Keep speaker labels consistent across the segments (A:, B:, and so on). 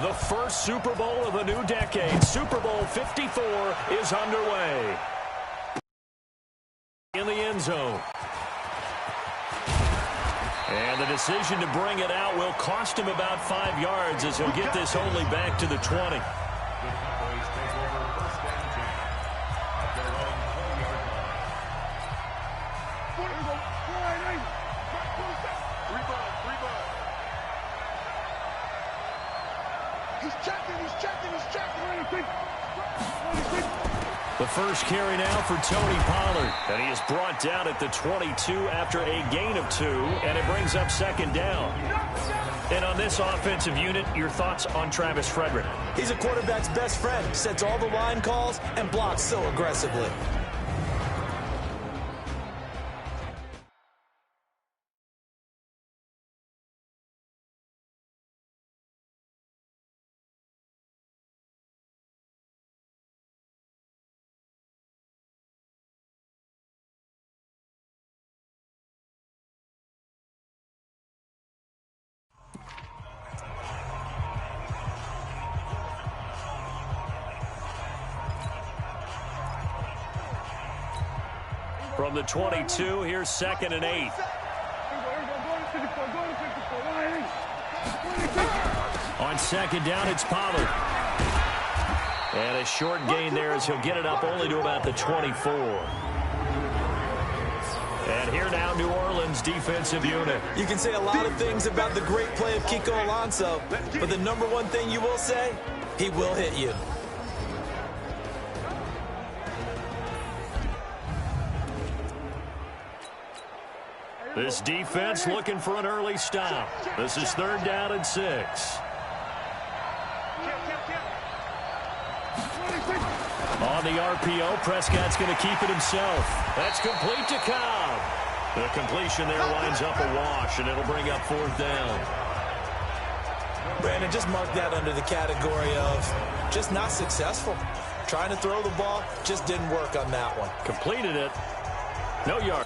A: The first Super Bowl of the new decade, Super Bowl 54, is underway. In the end zone. And the decision to bring it out will cost him about 5 yards as he'll get this only back to the 20. The first carry now for Tony Pollard. And he is brought down at the 22 after a gain of 2. And it brings up second down. And on this offensive unit, your thoughts on Travis Frederick?
B: He's a quarterback's best friend. Sets all the line calls and blocks so aggressively.
A: From the 22, here's 2nd and 8. On second down, it's Pollard. And a short gain there as he'll get it up only to about the 24. And here now, New Orleans defensive unit.
B: You can say a lot of things about the great play of Kiko Alonso, but the number one thing you will say, he will hit you.
A: This defense looking for an early stop. This is 3rd down and 6. On the RPO, Prescott's going to keep it himself. That's complete to Cobb. The completion there winds up a wash, and it'll bring up 4th down.
B: Brandon, just mark that under the category of just not successful. Trying to throw the ball, just didn't work on that one.
A: Completed it. No yard.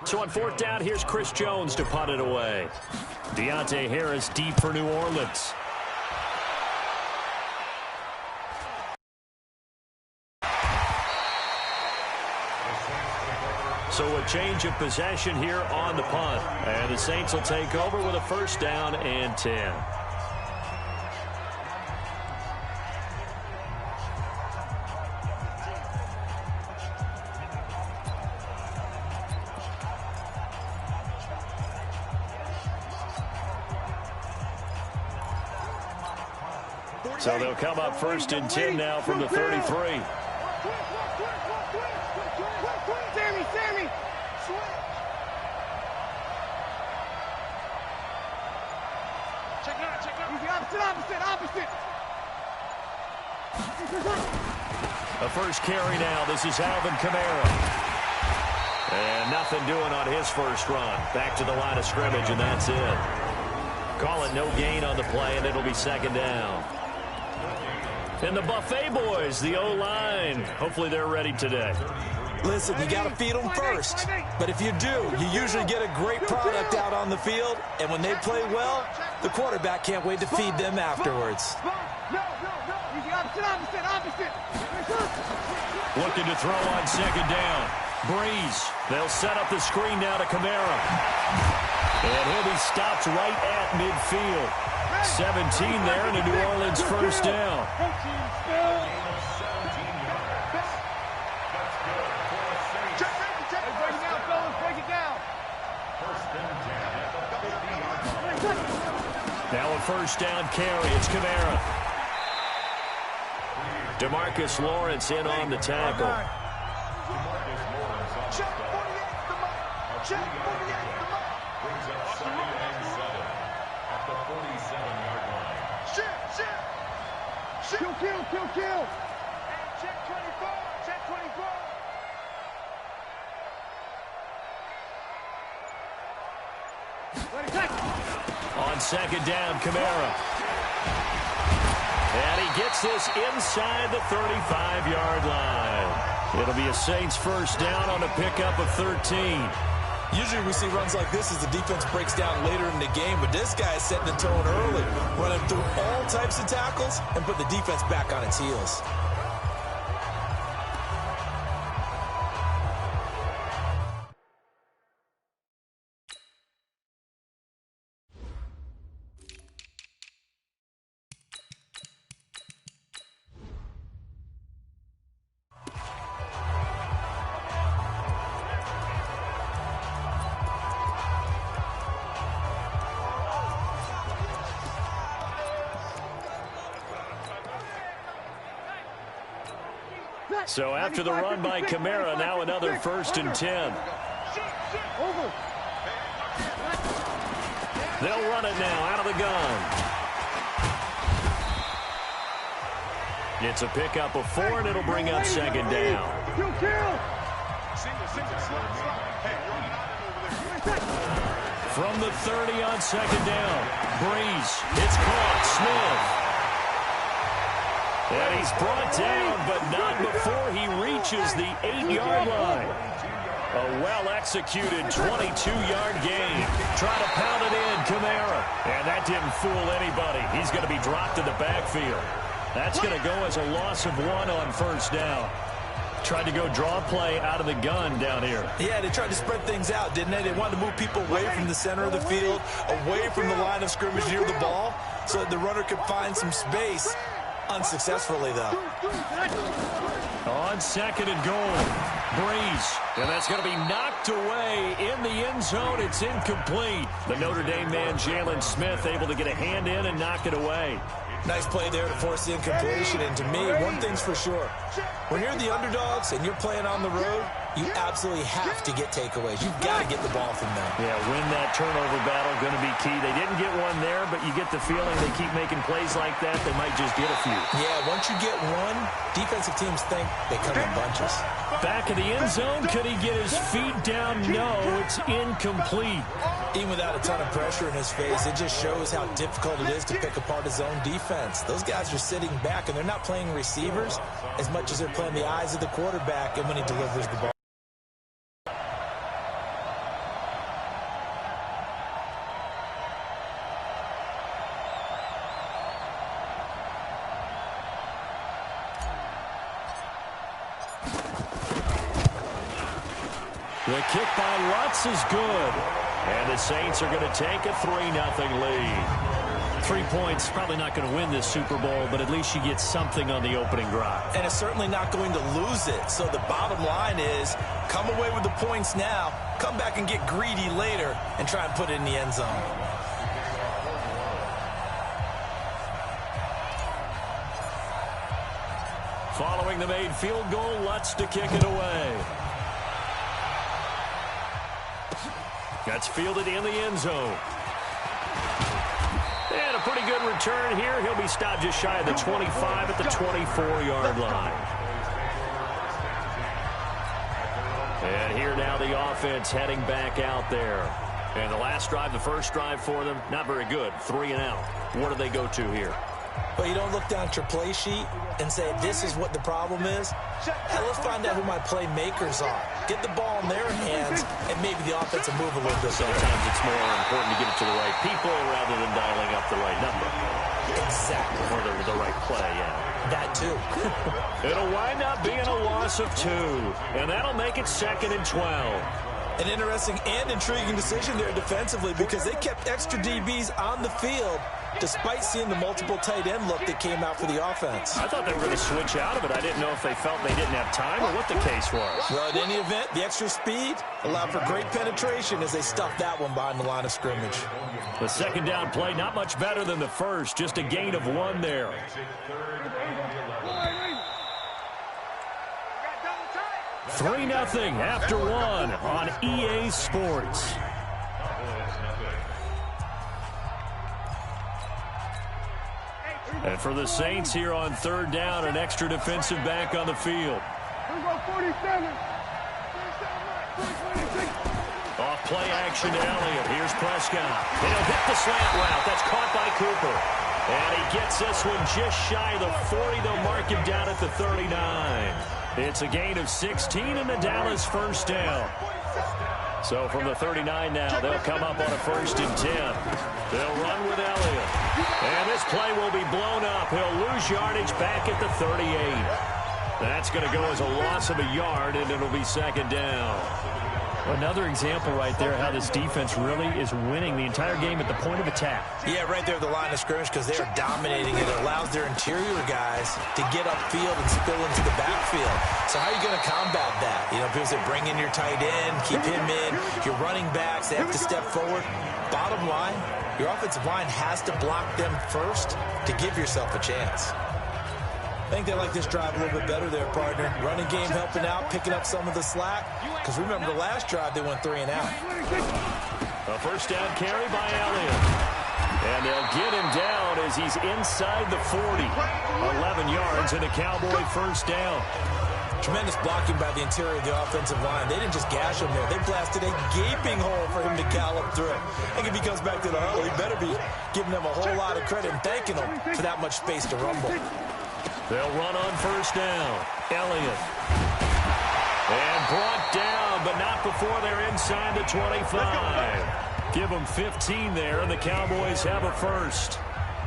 A: So on 4th down, here's Chris Jones to punt it away. Deontay Harris deep for New Orleans. So a change of possession here on the punt. And the Saints will take over with a 1st down and 10. So they'll come up 1st and 10 now from the 33.
C: Sammy. Check out. Opposite.
A: A first carry now. This is Alvin Kamara. And nothing doing on his first run. Back to the line of scrimmage, and that's it. Call it no gain on the play, and it'll be 2nd down. And the Buffet boys, the O-line, hopefully they're ready today.
B: Listen, you got to feed them first. But if you do, you usually get a great product out on the field. And when they play well, the quarterback can't wait to feed them afterwards.
C: Opposite.
A: Looking to throw on 2nd down. Breeze. They'll set up the screen now to Kamara. And he'll be stopped right at midfield. 17 there and a New Orleans 1st down. Now a 1st down carry. It's Kamara. DeMarcus Lawrence in on the tackle.
C: Check 48 the mark. Check 48 the mark.
D: Brings up second and 7 at the 47-yard line.
C: Shit. Kill. And check 24. Check 24.
A: On second down, Kamara. And he gets this inside the 35-yard line. It'll be a Saints first down on a pickup of 13.
B: Usually we see runs like this as the defense breaks down later in the game, but this guy is setting the tone early, running through all types of tackles and put the defense back on its heels.
A: So after the run by Kamara, now another 1st and 10. They'll run it now out of the gun. It's a pickup of 4, and it'll bring up second down. From the 30 on second down. Breeze. It's caught. Smith. And he's brought down, but not before he reaches the 8-yard line. A well-executed 22-yard gain. Try to pound it in, Kamara. And that didn't fool anybody. He's going to be dropped in the backfield. That's going to go as a loss of 1 on first down. Tried to go draw play out of the gun down here.
B: Yeah, they tried to spread things out, didn't they? They wanted to move people away from the center of the field, away from the line of scrimmage near the ball, so that the runner could find some space. Unsuccessfully, though.
A: On second and goal, Breeze. And that's going to be knocked away in the end zone. It's incomplete. The Notre Dame man, Jalen Smith, able to get a hand in and knock it away.
B: Nice play there to force the incompletion. And to me, one thing's for sure. When you're the underdogs and you're playing on the road, you absolutely have to get takeaways. You've got to get the ball from them.
A: Yeah, win that turnover battle, going to be key. They didn't get one there, but you get the feeling they keep making plays like that, they might just get a few.
B: Yeah, once you get one, defensive teams think they come in bunches.
A: Back of the end zone, could he get his feet down? No, it's incomplete.
B: Even without a ton of pressure in his face, it just shows how difficult it is to pick apart his own defense. Those guys are sitting back, and they're not playing receivers as much as they're playing the eyes of the quarterback and when he delivers the ball.
A: The kick by Lutz is good. And the Saints are going to take a 3-0 lead. 3 points, probably not going to win this Super Bowl, but at least you get something on the opening drive.
B: And it's certainly not going to lose it. So the bottom line is, come away with the points now, come back and get greedy later, and try and put it in the end zone.
A: Following the made field goal, Lutz to kick it away. That's fielded in the end zone. And a pretty good return here. He'll be stopped just shy of the 25 at the 24-yard line. And here now the offense heading back out there. And the last drive, the first drive for them, not very good. 3 and out. What do they go to here?
B: But you don't look down at your play sheet and say, this is what the problem is. Hey, let's find out who my playmakers are. Get the ball in their hands, and maybe the offense will move a little bit.
A: Sometimes it's more important to get it to the right people rather than dialing up the right number.
B: Exactly.
A: Or the right play, yeah.
B: That too.
A: It'll wind up being a loss of 2, and that'll make it 2nd and 12.
B: An interesting and intriguing decision there defensively because they kept extra DBs on the field despite seeing the multiple tight end look that came out for the offense.
A: I thought they were going to switch out of it. I didn't know if they felt they didn't have time or what the case was.
B: Well, in any event, the extra speed allowed for great penetration as they stuffed that one behind the line of scrimmage.
A: The second down play, not much better than the first, just a gain of 1 there. 3-0 after one on EA Sports. And for the Saints here on third down, an extra defensive back on the field. Off play action to Elliott. Here's Prescott. And he'll hit the slant route. That's caught by Cooper. And he gets this one just shy of the 40. They'll mark him down at the 39. It's a gain of 16 and a Dallas first down. So from the 39 now, they'll come up on a 1st and 10. They'll run with Elliott. And this play will be blown up. He'll lose yardage back at the 38. That's going to go as a loss of a yard, and it'll be 2nd down. Another example right there how this defense really is winning the entire game at the point of attack. Yeah, right there at the line of scrimmage because they are dominating it. It allows their interior guys to get upfield and spill into the backfield. So how are you going to combat that? You know, because they bring in your tight end, keep him in. Your running backs, they have to step forward. Bottom line, your offensive line has to block them first to give yourself a chance. I think they like this drive a little bit better there, partner. Running game helping out, picking up some of the slack. Because remember, the last drive, they went 3 and out. A 1st down carry by Elliott. And they'll get him down as he's inside the 40. 11 yards and a Cowboy 1st down. Tremendous blocking by the interior of the offensive line. They didn't just gash him there. They blasted a gaping hole for him to gallop through. I think if he comes back to the huddle, he better be giving them a whole lot of credit and thanking them for that much space to rumble. They'll run on 1st down. Elliott. And brought down, but not before they're inside the 25. Give them 15 there, and the Cowboys have a 1st.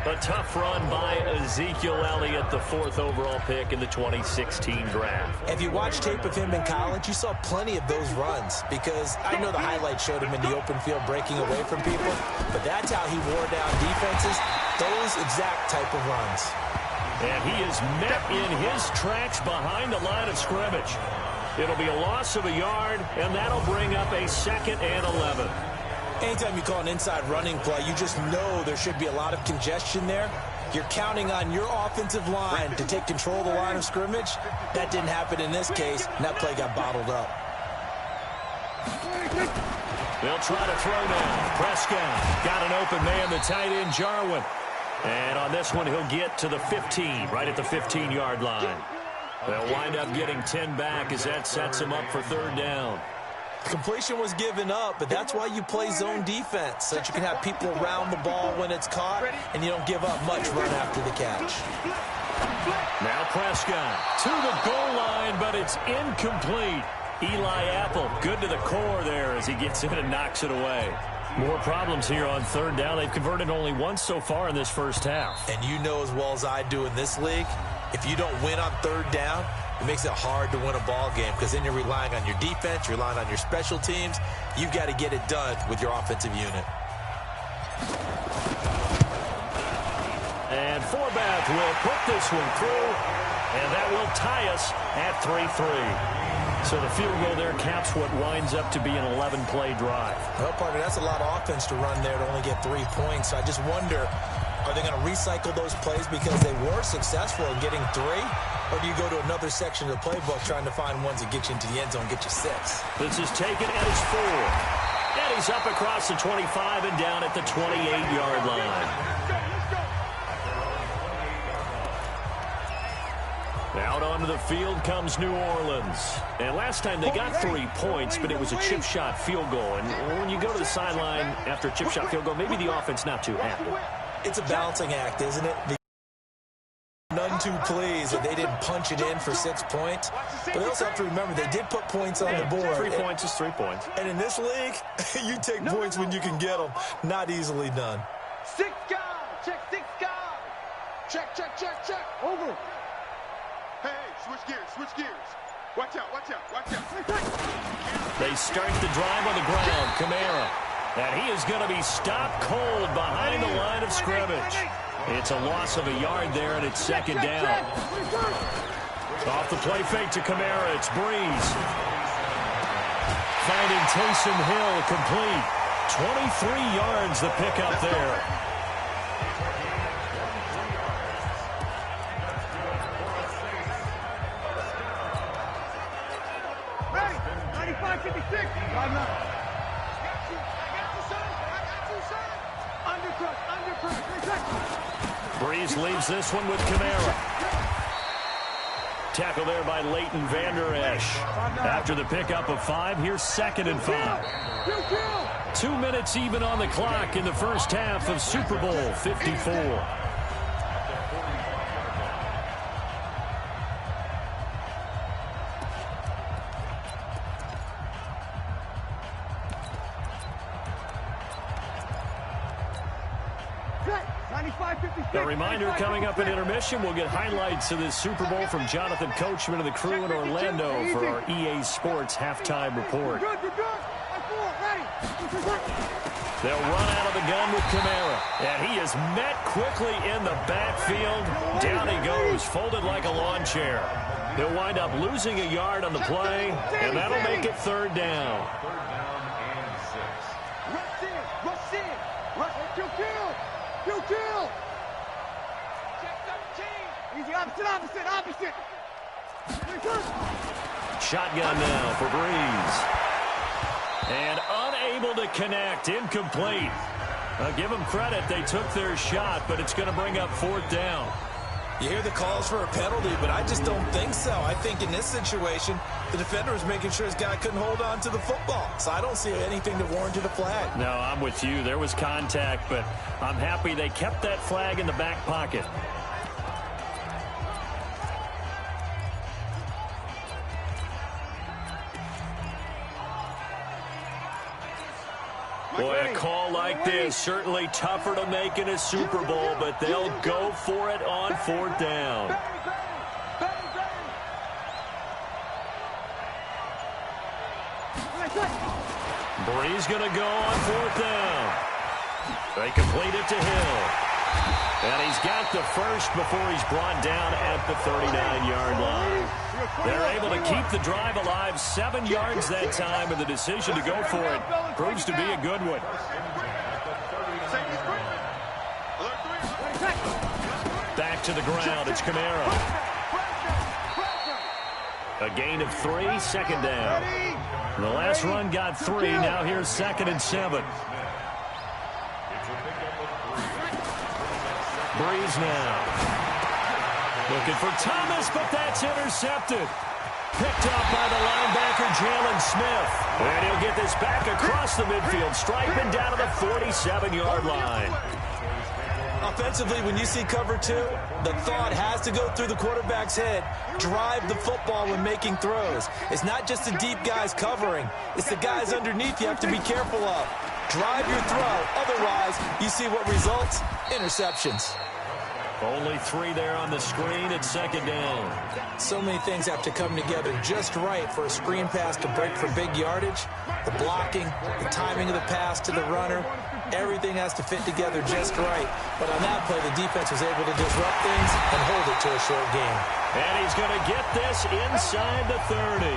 A: A tough run by Ezekiel Elliott, the 4th overall pick in the 2016 draft. If you watch tape of him in college, you saw plenty of those runs because I know the highlights showed him in the open field breaking away from people, but that's how he wore down defenses, those exact type of runs. And he is met in his tracks behind the line of scrimmage. It'll be a loss of a yard, and that'll bring up a 2nd and 11. Anytime you call an inside running play, you just know there should be a lot of congestion there. You're counting on your offensive line to take control of the line of scrimmage. That didn't happen in this case, and that play got bottled up. They'll try to throw now. Prescott got an open man, the tight end Jarwin. And on this one, he'll get to the 15, right at the 15-yard line. They'll wind up getting 10 back as that sets him up for 3rd down. Completion was given up, but that's why you play zone defense, so that you can have people around the ball when it's caught, and you don't give up much run after the catch. Now Prescott to the goal line, but it's incomplete. Eli Apple, good to the core there as he gets in and knocks it away. More problems here on 3rd down. They've converted only once so far in this first half. And you know as well as I do in this league, if you don't win on 3rd down, it makes it hard to win a ball game because then you're relying on your defense, you're relying on your special teams. You've got to get it done with your offensive unit. And Forbath will put this one through, and that will tie us at 3-3. So the field goal there caps what winds up to be an 11-play drive. Well, partner, that's a lot of offense to run there to only get 3 points. So I just wonder, are they going to recycle those plays because they were successful in getting 3? Or do you go to another section of the playbook trying to find ones that get you into the end zone, get you 6? This is taken at his 4. And he's up across the 25 and down at the 28-yard line. Out onto the field comes New Orleans. And last time they got 3 points, but it was a chip shot field goal. And when you go to the sideline after a chip shot field goal, maybe the offense not too happy. It's a balancing act, isn't it? None too pleased that they didn't punch it in for 6 points. But they also have to remember they did put points on the board. 3 points is 3 points. And in this league, you take points when you can get them. Not easily done.
C: 6 guys. Check 6 guys. Check, check, check, check. Over. Hey, switch gears, switch gears. Watch out, watch out, watch out.
A: They start the drive on the ground. Kamara. And he is going to be stopped cold behind the line of scrimmage. It's a loss of a yard there, and it's 2nd down. Off the play fake to Kamara. It's Breeze. Finding Taysom Hill complete. 23 yards the pickup there.
C: 95-56. I got you, son. Undercut.
A: Breeze leaves this one with Kamara. Tackle there by Leighton Vander Esch. After the pickup of 5, here's 2nd and 5. 2 minutes even on the clock in the first half of Super Bowl 54. A reminder, coming up at intermission, we'll get highlights of this Super Bowl from Jonathan Coachman and the crew in Orlando for our EA Sports halftime report. They'll run out of the gun with Kamara, and he is met quickly in the backfield. Down he goes, folded like a lawn chair. He'll wind up losing a yard on the play, and that'll make it 3rd down.
C: Opposite.
A: Shotgun now for Breeze. And unable to connect, incomplete. Give them credit, they took their shot, but it's going to bring up 4th down.
B: You hear the calls for a penalty, but I just don't think so. I think in this situation, the defender was making sure his guy couldn't hold on to the football. So I don't see anything that warranted a flag.
A: No, I'm with you. There was contact, but I'm happy they kept that flag in the back pocket. Boy, a call like this, certainly tougher to make in a Super Bowl, but they'll go for it on 4th down. Breeze going to go on 4th down. They complete it to Hill. And he's got the first before he's brought down at the 39-yard line. They're able to keep the drive alive, 7 yards that time, and the decision to go for it proves to be a good one. Back to the ground, it's Kamara. A gain of 3, 2nd down. The last run got 3, now here's 2nd and 7. Breeze now. Looking for Thomas, but that's intercepted. Picked up by the linebacker, Jalen Smith. And he'll get this back across the midfield stripe and down to the 47-yard line.
B: Offensively, when you see cover 2, the thought has to go through the quarterback's head. Drive the football when making throws. It's not just the deep guys covering. It's the guys underneath you have to be careful of. Drive your throw. Otherwise, you see what results? Interceptions.
A: Only 3 there on the screen at 2nd down.
B: So many things have to come together just right for a screen pass to break for big yardage. The blocking, the timing of the pass to the runner, everything has to fit together just right. But on that play, the defense was able to disrupt things and hold it to a short game.
A: And he's going to get this inside the 30.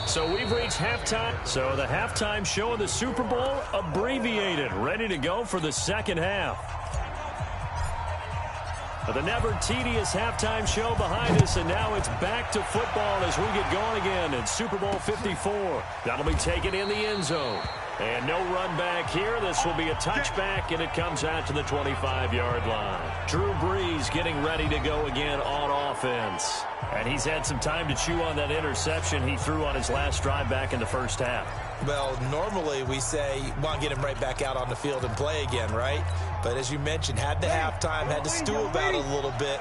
A: So we've reached halftime. So the halftime show of the Super Bowl abbreviated, ready to go for the 2nd half. The never tedious halftime show behind us, and now it's back to football as we get going again in Super Bowl 54. That'll be taken in the end zone. And no run back here. This will be a touchback, and it comes out to the 25-yard line. Drew Brees getting ready to go again on offense. And he's had some time to chew on that interception he threw on his last drive back in the first half.
B: Well, normally we say, want to get him right back out on the field and play again, right? But as you mentioned, had the halftime, had to stew about it a little bit.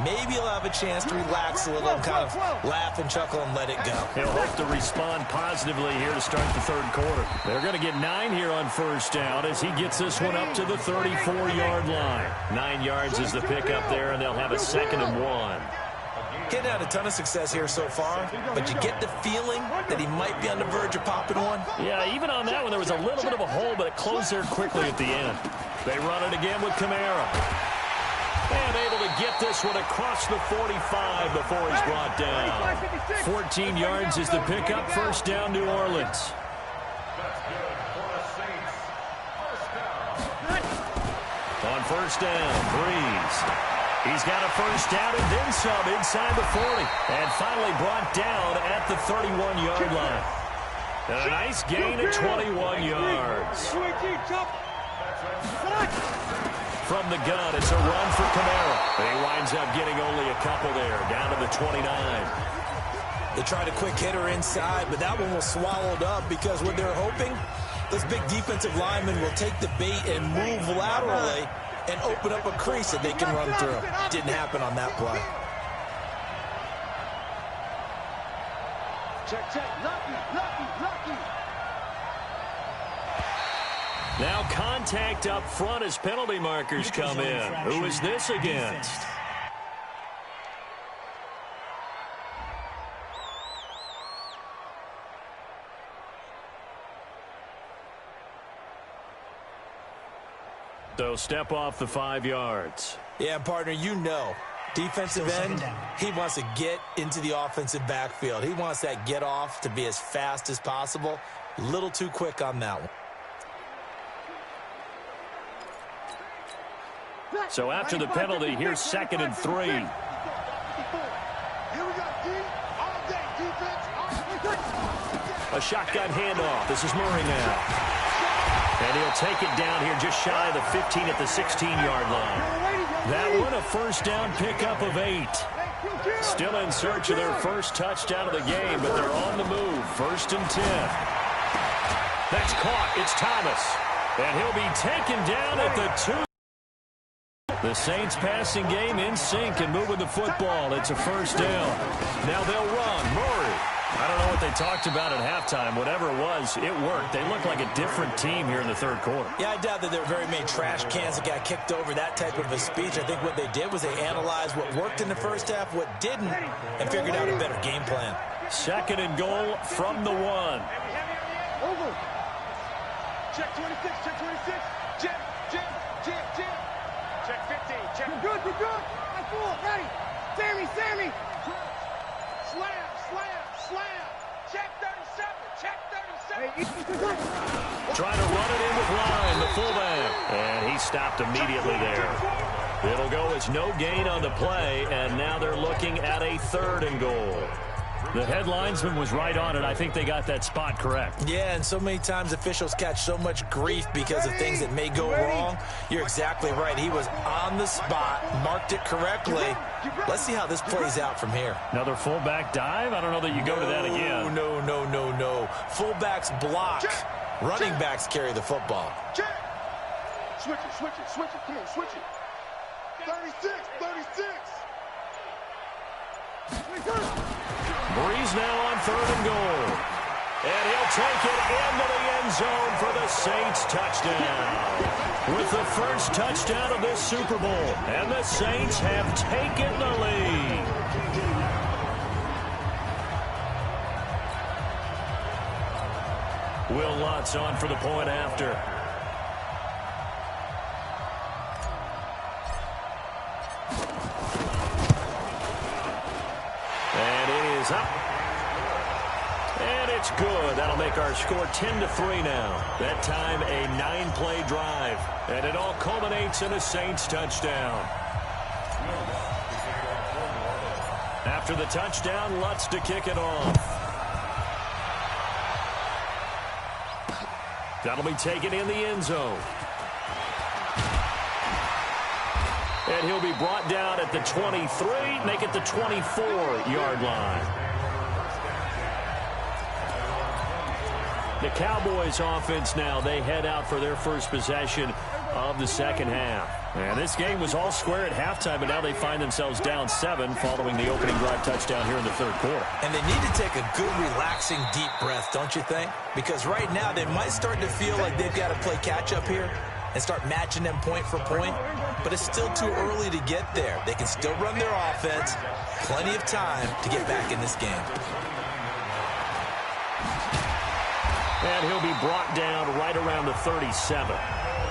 B: Maybe he'll have a chance to relax a little and kind of laugh and chuckle and let it go.
A: He'll hope to respond positively here to start the 3rd quarter. They're going to get 9 here on 1st down as he gets this one up to the 34-yard line. 9 yards is the pickup there, and they'll have a 2nd and 1.
B: Getting had a ton of success here so far, but you get the feeling that he might be on the verge of popping one.
A: Yeah, even on that one, there was a little bit of a hole, but it closed there quickly at the end. They run it again with Kamara. And able to get this one across the 45 before he's brought down. 14 yards is the pickup. First down, New Orleans. On first down, Breeze. He's got a first down and then some inside the 40. And finally brought down at the 31-yard line. And a nice gain at 21 yards. From the gun, it's a run for Kamara. He winds up getting only a couple there, down to the 29.
B: They tried a quick hitter inside, but that one was swallowed up because what they're hoping, those big defensive linemen will take the bait and move laterally and open up a crease that they can run through. Didn't happen on that play.
C: Check, check. Lucky.
A: Now contact up front as penalty markers come in. Who is this against? So step off the 5 yards.
B: Yeah, partner, you know, defensive end, he wants to get into the offensive backfield. He wants that get off to be as fast as possible. A little too quick on that one.
A: So after the penalty, here's 2nd and 3.
C: Here we go, D. All day, defense.
A: A shotgun handoff. This is Murray now. And he'll take it down here just shy of the 15 at the 16-yard line. That one a first down pickup of 8. Still in search of their first touchdown of the game, but they're on the move. 1st and 10. That's caught. It's Thomas. And he'll be taken down at the 2. The Saints passing game in sync and moving the football. It's a first down. Now they'll run. Murray. I don't know what they talked about at halftime. Whatever it was, it worked. They look like a different team here in the 3rd quarter.
B: Yeah, I doubt that there were very many trash cans that got kicked over, that type of a speech. I think what they did was they analyzed what worked in the first half, what didn't, and figured out a better game plan.
A: 2nd and goal from the 1.
C: Over. Check 26, check 26. Check. Check 15, check. You're good. I'm full, ready. Sammy. Slam. Check 37.
A: Trying to run it in with Line, the fullback. And he stopped immediately there. It'll go as no gain on the play, and now they're looking at a 3rd and goal. The headlinesman was right on it. I think they got that spot correct.
B: Yeah, and so many times officials catch so much grief because of things that may go wrong. You're exactly right. He was on the spot, marked it correctly. Let's see how this plays out from here.
A: Another fullback dive? I don't know that you go to that again.
B: No. Fullbacks block. Running backs carry the football.
C: Check. Switch it. Come on, switch it. 36.
A: Breeze now on 3rd and goal. And he'll take it into the end zone for the Saints touchdown. With the first touchdown of this Super Bowl. And the Saints have taken the lead. Will Lutz on for the point after. And it is up. And it's good. That'll make our score 10-3 now. That time a 9-play drive. And it all culminates in a Saints touchdown. After the touchdown, Lutz to kick it off. That'll be taken in the end zone. And he'll be brought down at the 23, make it the 24-yard line. The Cowboys offense now, they head out for their first possession of the 2nd half. And this game was all square at halftime, but now they find themselves down 7 following the opening drive touchdown here in the 3rd quarter.
B: And they need to take a good, relaxing, deep breath, don't you think? Because right now they might start to feel like they've got to play catch-up here and start matching them point for point. But it's still too early to get there. They can still run their offense. Plenty of time to get back in this game.
A: And he'll be brought down right around the 37.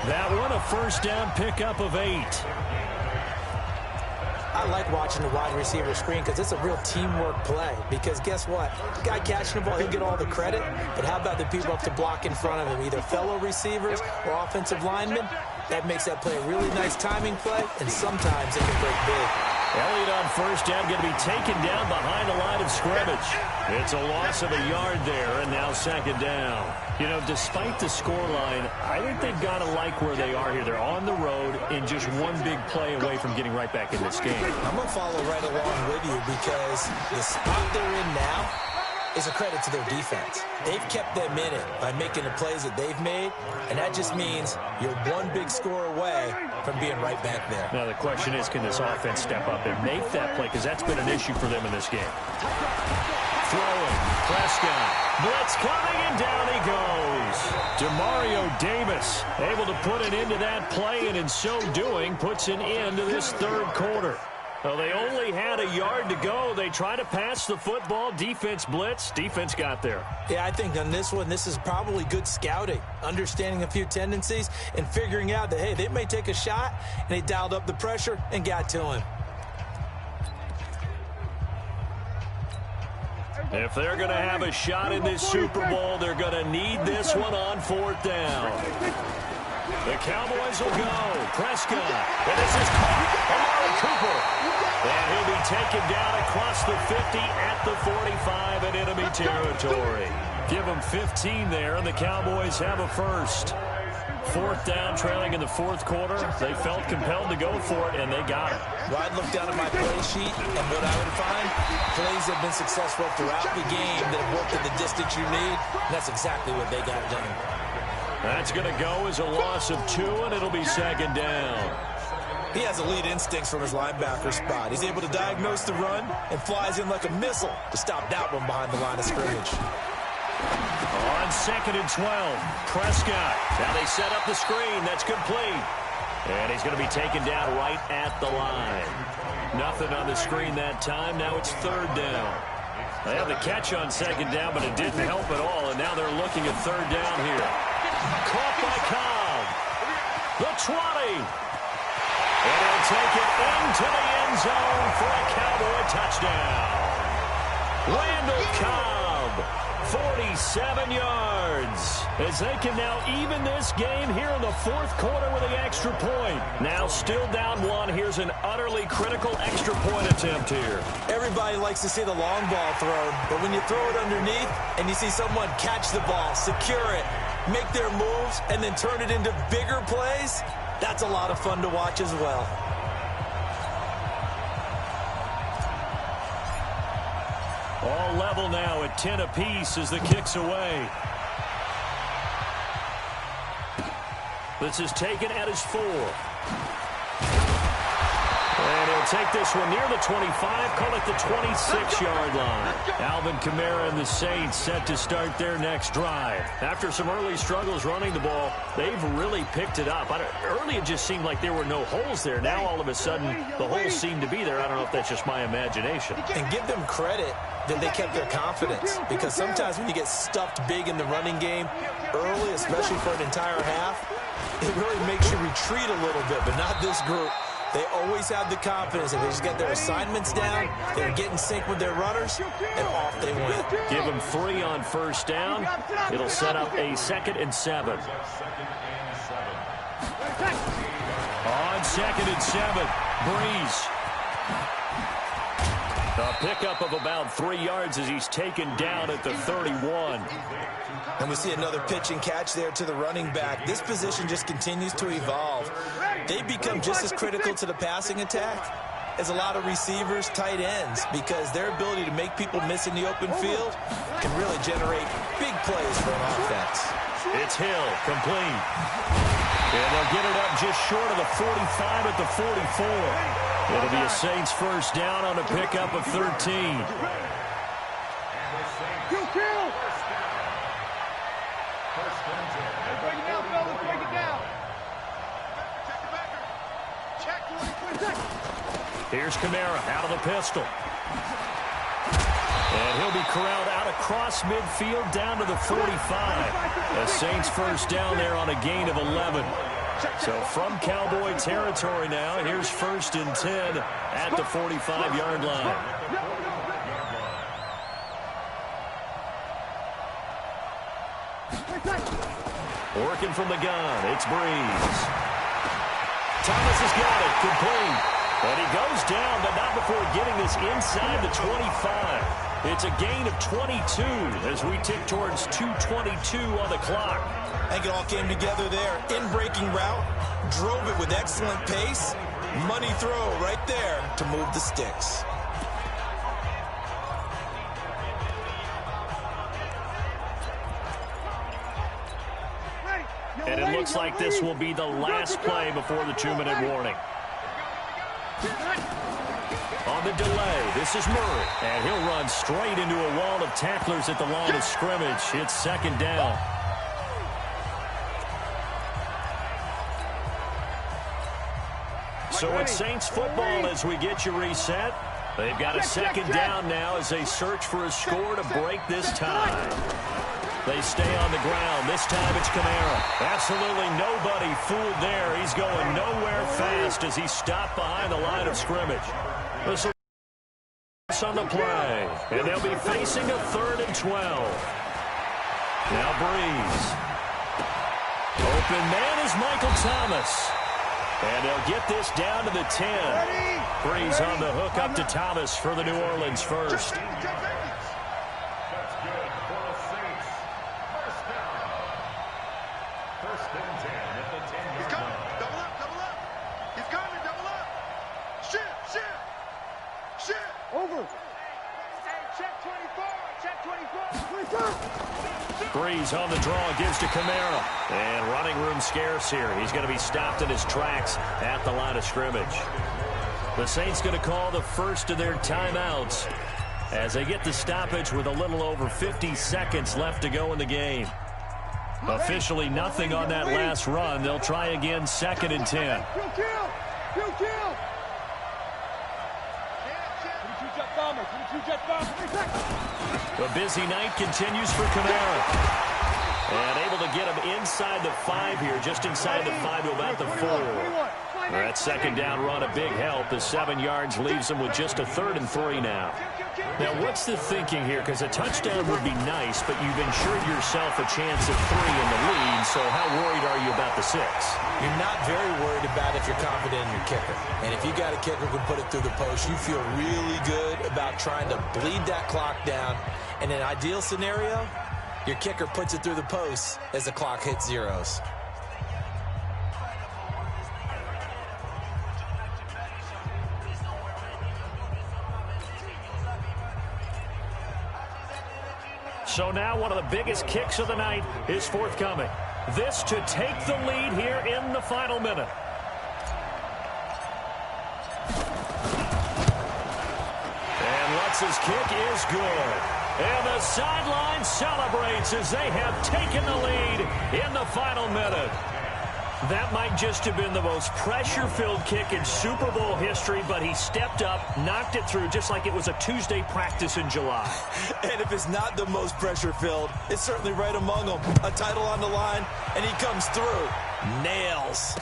A: That one a first down pickup of 8.
B: I like watching the wide receiver screen because it's a real teamwork play. Because guess what? The guy catching the ball, he'll get all the credit. But how about the people up to block in front of him, either fellow receivers or offensive linemen? That makes that play a really nice timing play, and sometimes it can break big.
A: Elliott on first down, going to be taken down behind the line of scrimmage. It's a loss of a yard there, and now second down. You know, despite the scoreline, I think they've got to like where they are here. They're on the road and just one big play away from getting right back in this game.
B: I'm going to follow right along with you because the spot they're in now is a credit to their defense. They've kept them in it by making the plays that they've made, and that just means you're one big score away from being right back there.
A: Now the question is, can this offense step up and make that play? Because that's been an issue for them in this game. Throwing, Prescott, blitz coming, and down he goes. Demario Davis able to put an end to that play, and in so doing, puts an end to this third quarter. Well, they only had a yard to go. They try to pass the football. Defense blitz. Defense got there.
B: Yeah, I think on this one, this is probably good scouting, understanding a few tendencies, and figuring out that, hey, they may take a shot, and they dialed up the pressure and got to him.
A: If they're going to have a shot in this Super Bowl, they're going to need this one on fourth down. The Cowboys will go. Prescott. And this is caught. Amari Cooper. And he'll be taken down across the 50 at the 45 in enemy territory. Give them 15 there, and the Cowboys have a first. Fourth down, trailing in the fourth quarter. They felt compelled to go for it, and they got it.
B: Well, I'd look down at my play sheet, and what I would find, plays have been successful throughout the game that have worked at the distance you need, and that's exactly what they got done.
A: That's going to go as a loss of 2, and it'll be second down.
B: He has elite instincts from his linebacker spot. He's able to diagnose the run and flies in like a missile to stop that one behind the line of scrimmage.
A: On second and 12, Prescott. Now they set up the screen. That's complete. And he's going to be taken down right at the line. Nothing on the screen that time. Now it's third down. They have the catch on second down, but it didn't help at all. And now they're looking at third down here. Caught by Cobb. The 20. And he'll take it into the end zone for a Cowboy touchdown. Randall Cobb, 47 yards. As they can now even this game here in the fourth quarter with the extra point. Now still down 1. Here's an utterly critical extra point attempt here.
B: Everybody likes to see the long ball thrown, but when you throw it underneath and you see someone catch the ball, secure it, make their moves, and then turn it into bigger plays, that's a lot of fun to watch as well.
A: All level now at 10 apiece as the kick's away. This is taken at his 4. And he'll take this one near the 25, call it the 26-yard line. Alvin Kamara and the Saints set to start their next drive. After some early struggles running the ball, they've really picked it up. Early it just seemed like there were no holes there. Now all of a sudden the holes seem to be there. I don't know if that's just my imagination.
B: And give them credit that they kept their confidence, because sometimes when you get stuffed big in the running game early, especially for an entire half, it really makes you retreat a little bit, but not this group. They always have the confidence that they just get their assignments down, they're getting sync with their runners, and off they went.
A: Give them 3 on first down. It'll set up a 2nd and 7. On 2nd and 7, Breeze. A pickup of about 3 yards as he's taken down at the 31.
B: And we see another pitch and catch there to the running back. This position just continues to evolve. They become just as critical to the passing attack as a lot of receivers, tight ends, because their ability to make people miss in the open field can really generate big plays for an offense.
A: It's Hill, complete. And they'll get it up just short of the 45 at the 44. It'll be a Saints first down on a pickup of 13. Here's Kamara out of the pistol. And he'll be corralled out across midfield down to the 45. A Saints first down there on a gain of 11. So from Cowboy territory now, here's 1st and 10 at the 45-yard line. Working from the gun, it's Breeze. Thomas has got it, complete. And he goes down, but not before getting this inside the 25. It's a gain of 22 as we tick towards 2:22 on the clock.
B: I think it all came together there. In-breaking route, drove it with excellent pace. Money throw right there to move the sticks.
A: And it looks like this will be the last play before the 2-minute warning. On the delay, this is Murray. And he'll run straight into a wall of tacklers at the line of scrimmage. It's 2nd down. So it's Saints football as we get you reset. They've got a 2nd down now as they search for a score to break this tie. They stay on the ground. This time it's Kamara. Absolutely nobody fooled there. He's going nowhere fast as he's stopped behind the line of scrimmage. This will be on the play. And they'll be facing a 3rd and 12. Now Breeze. Open man is Michael Thomas. And they'll get this down to the 10. Breeze on the hook up to Thomas for the New Orleans first. Breeze on the draw, gives to Kamara. And running room scarce here. He's going to be stopped in his tracks at the line of scrimmage. The Saints going to call the first of their timeouts as they get the stoppage with a little over 50 seconds left to go in the game. Officially nothing on that last run. They'll try again 2nd and 10. The busy night continues for Kamara. And able to get him inside the 5 here, just inside the 5 to about the 4. That 2nd down run, a big help. The 7 yards leaves him with just a 3rd and 3 now. Now, what's the thinking here? Because a touchdown would be nice, but you've ensured yourself a chance at 3 in the lead, so how worried are you about the 6?
B: You're not very worried about if you're confident in your kicker. And if you got a kicker who can put it through the post, you feel really good about trying to bleed that clock down. In an ideal scenario, your kicker puts it through the post as the clock hits zeros.
A: So now one of the biggest kicks of the night is forthcoming. This to take the lead here in the final minute. And Lutz's kick is good. And the sideline celebrates as they have taken the lead in the final minute. That might just have been the most pressure-filled kick in Super Bowl history, but he stepped up, knocked it through just like it was a Tuesday practice in July.
B: And if it's not the most pressure-filled, it's certainly right among them. A title on the line, and he comes through. Nails.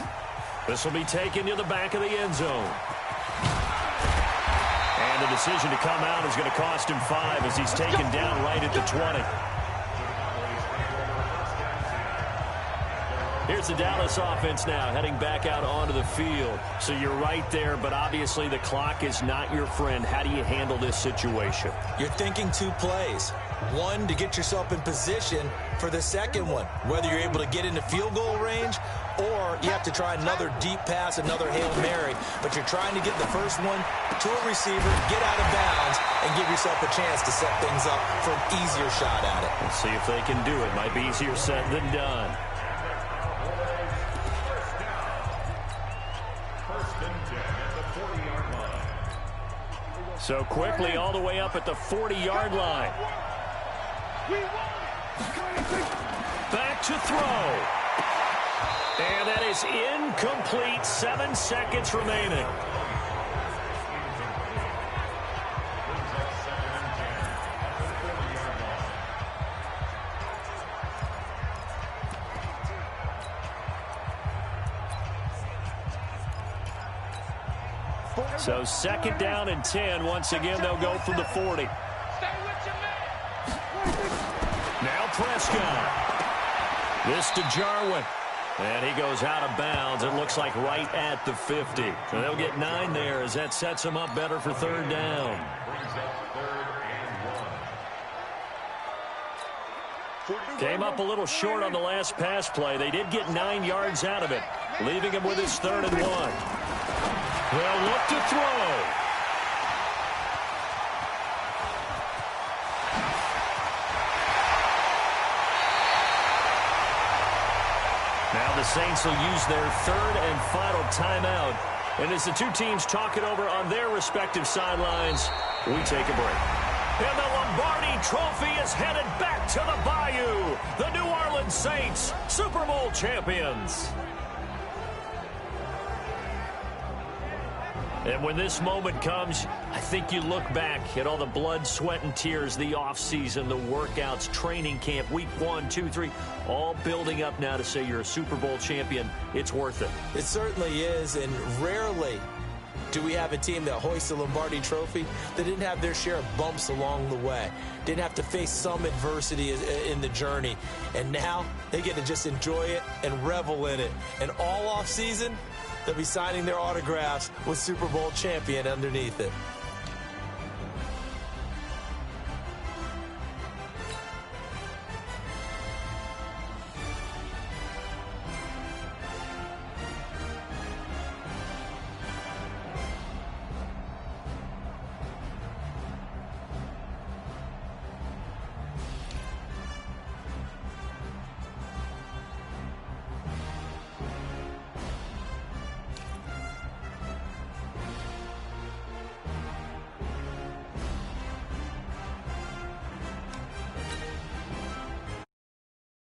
A: This will be taken to the back of the end zone. And the decision to come out is going to cost him 5 as he's taken down right at the 20. Here's the Dallas offense now heading back out onto the field. So you're right there, but obviously the clock is not your friend. How do you handle this situation?
B: You're thinking 2 plays. One, to get yourself in position for the second one, whether you're able to get into field goal range or you have to try another deep pass, another Hail Mary. But you're trying to get the first one to a receiver, get out of bounds, and give yourself a chance to set things up for an easier shot at it.
A: Let's see if they can do it. Might be easier said than done. So quickly all the way up at the 40-yard line. Back to throw. And that is incomplete. 7 seconds remaining. So second down and 10. Once again, they'll go from the 40. Now Prescott. This to Jarwin. And he goes out of bounds. It looks like right at the 50. So they'll get 9 there as that sets them up better for third down. Came up a little short on the last pass play. They did get 9 yards out of it, leaving him with his 3rd and 1. They'll look to throw. Now the Saints will use their 3rd and final timeout. And as the two teams talk it over on their respective sidelines, we take a break. And the Lombardi Trophy is headed back to the Bayou. The New Orleans Saints, Super Bowl champions. And when this moment comes, I think you look back at all the blood, sweat, and tears, the offseason, the workouts, training camp, week 1, 2, 3, all building up now to say you're a Super Bowl champion. It's worth it.
B: It certainly is, and rarely do we have a team that hoists the Lombardi Trophy that didn't have their share of bumps along the way, didn't have to face some adversity in the journey, and now they get to just enjoy it and revel in it. And all offseason, they'll be signing their autographs with Super Bowl champion underneath it.